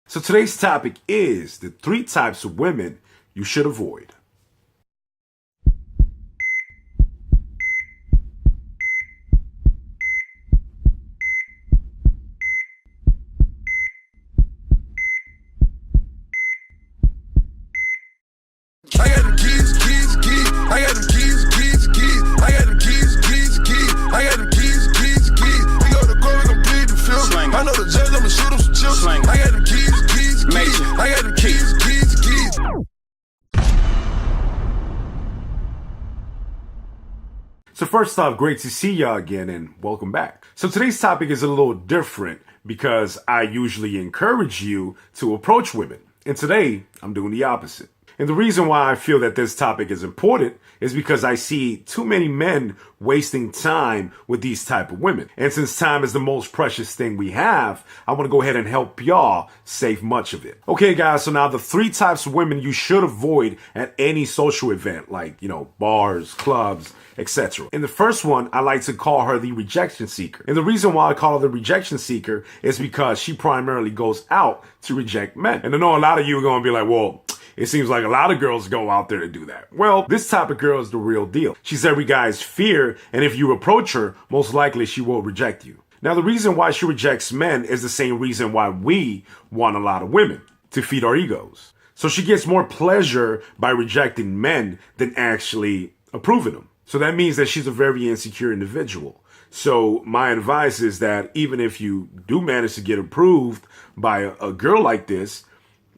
So today's topic is the 3 types of women you should avoid. I got them keys. I got them keys. I got them keys. I got them keys. We go to court, we gon' plead the fifth. I know the judge, I'ma shoot him some chips. I got them keys. I got them keys. So first off, great to see y'all again and welcome back. So today's topic is a little different because I usually encourage you to approach women. And today, I'm doing the opposite. And the reason why I feel that this topic is important is because I see too many men wasting time with these type of women. And since time is the most precious thing we have, I want to go ahead and help y'all save much of it. Okay, guys, so now the 3 types of women you should avoid at any social event, like, bars, clubs, etc. And the first one, I like to call her the rejection seeker. And the reason why I call her the rejection seeker is because she primarily goes out to reject men. And I know a lot of you are going to be like, well, it seems like a lot of girls go out there to do that. Well, this type of girl is the real deal. She's every guy's fear, and if you approach her, most likely she will reject you. Now, the reason why she rejects men is the same reason why we want a lot of women, to feed our egos. So she gets more pleasure by rejecting men than actually approving them. So that means that she's a very insecure individual. So my advice is that even if you do manage to get approved by a girl like this,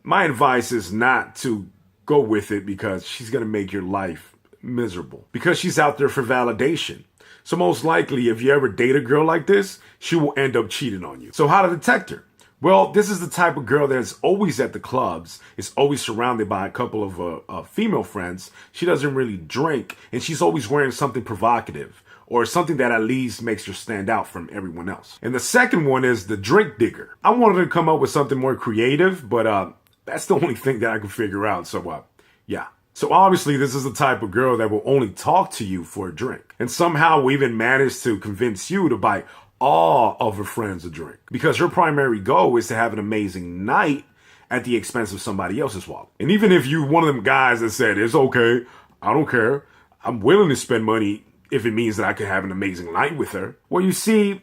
my advice is not to go with it because she's going to make your life miserable. Because she's out there for validation. So most likely, if you ever date a girl like this, she will end up cheating on you. So how to detect her? Well, this is the type of girl that's always at the clubs, is always surrounded by a couple of female friends. She doesn't really drink, and she's always wearing something provocative or something that at least makes her stand out from everyone else. And the second one is the drink digger. I wanted to come up with something more creative, but that's the only thing that I can figure out. So, yeah. So obviously, this is the type of girl that will only talk to you for a drink. And somehow we even managed to convince you to buy all of her friends a drink. Because her primary goal is to have an amazing night at the expense of somebody else's wallet. And even if you're one of them guys that said, it's okay, I don't care, I'm willing to spend money if it means that I can have an amazing night with her. Well, you see,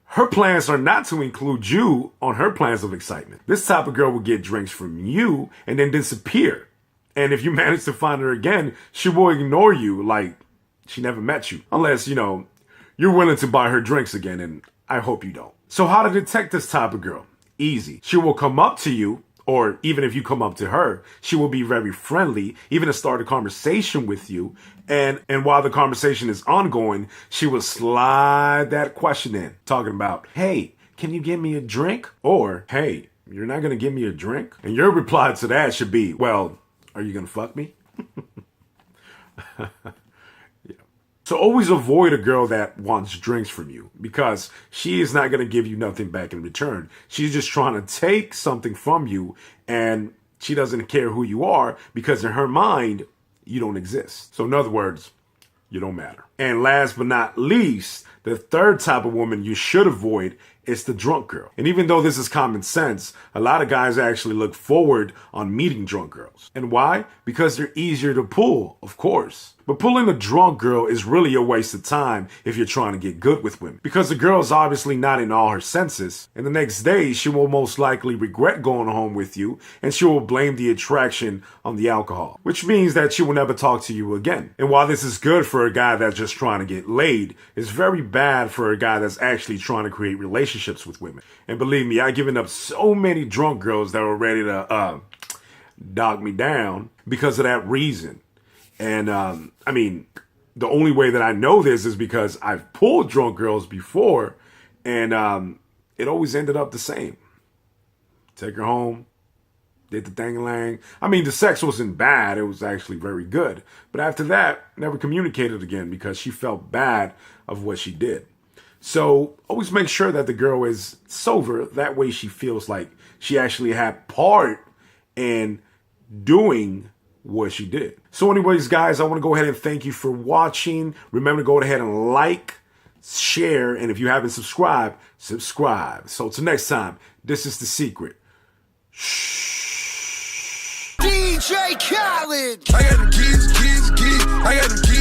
her plans are not to include you on her plans of excitement. This type of girl will get drinks from you and then disappear. And if you manage to find her again, she will ignore you like she never met you. Unless, you're willing to buy her drinks again, and I hope you don't. So how to detect this type of girl? Easy. She will come up to you, or even if you come up to her, she will be very friendly, even to start a conversation with you. And while the conversation is ongoing, she will slide that question in, talking about, hey, can you give me a drink? Or, hey, you're not going to give me a drink? And your reply to that should be, well, are you going to fuck me? Yeah. So always avoid a girl that wants drinks from you because she is not going to give you nothing back in return. She's just trying to take something from you, and she doesn't care who you are because in her mind, you don't exist. So in other words, you don't matter. And last but not least, the third type of woman you should avoid is the drunk girl. And even though this is common sense, a lot of guys actually look forward on meeting drunk girls. And why? Because they're easier to pull, of course. But pulling a drunk girl is really a waste of time if you're trying to get good with women. Because the girl is obviously not in all her senses. And the next day, she will most likely regret going home with you, and she will blame the attraction on the alcohol. Which means that she will never talk to you again. And while this is good for a guy that's just trying to get laid, it's very bad for a guy that's actually trying to create relationships with women. And believe me, I've given up so many drunk girls that were ready to dog me down because of that reason. And, the only way that I know this is because I've pulled drunk girls before, and it always ended up the same. Take her home, did the thing-a-lang. The sex wasn't bad. It was actually very good. But after that, never communicated again because she felt bad of what she did. So always make sure that the girl is sober. That way she feels like she actually had part in doing what she did. So anyways, guys, I want to go ahead and thank you for watching. Remember to go ahead and like, share, and if you haven't subscribed, subscribe. So till next time, this is The Secret. DJ Khaled. I got them keys, keys, keys. I got them keys.